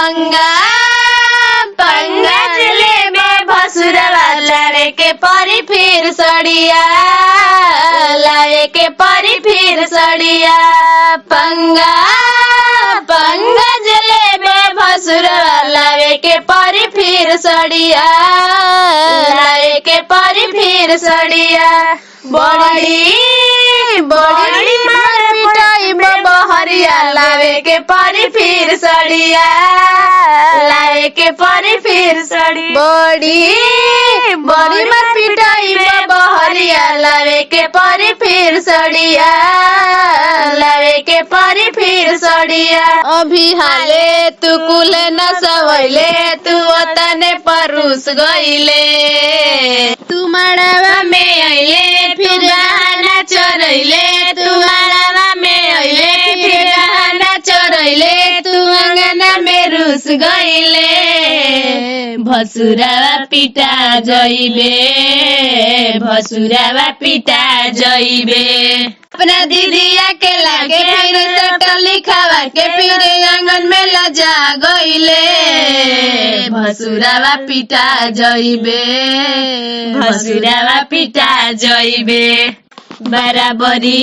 पंगा पंगा जिले में भसुरवा लड़े के परी फिर सड़िया लाए के परी फिर सड़िया पंगा पंगा जिले में भसुरवा लाए के परी फिर सड़िया लाए के परी फिर सड़िया बड़ी बड़ी मार पिटाई बहरिया लावे के परी फिर सड़िया लावे के परी फिर सड़ी बड़ी बड़ी मार पिटाई बहरिया लावे के परी फिर सड़िया लावे के परी फिर सड़िया अभी हाले तू कुले न सवैले तू तने परुस गईले तू मड़वा में अइले फिर गहना चोरैले तू मड़वा में अइले फिर गहना चोरैले तू अंगना में रुस गईले भसुरावा पिटा जइबे भसुरावा पिटा जइबे अपना दीदिया के लागे फिर सटल लिखावा के फिर आंगन में लजा गईले भसुरावा पिटा जइबे भसुरावा पिटा जइबे बराबरी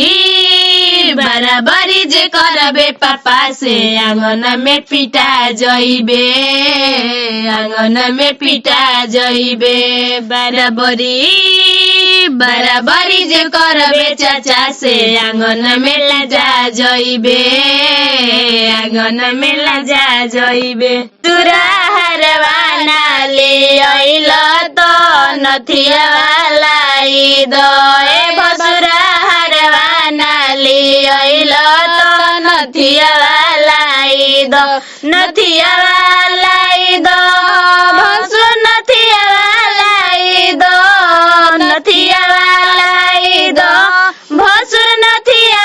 बराबरी जे करबे पापा से आंगन में पिटा जइबे आंगन में पिटा जइबे बराबरी बराबरी जे करबे चाचा से आंगन में लजा जइबे आंगन में लजा जइबे तुरा हरवाना ले अइल तो नथिया लाई दए भसुरा हरवाना ले अइल तो नथिया लाई दो नथिया लाई दो भसुर नथिया लाई दो नथिया लाई दो भसुर नथिया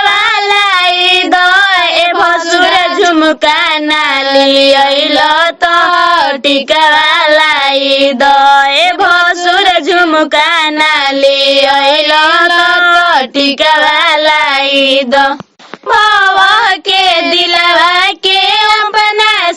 लाई दो ए भसुर झुमका नाली अइल तो टीका लाई दो ए भसुर झुमका नाली अइल तो टीका लाई दो भव के दिलवा के अपना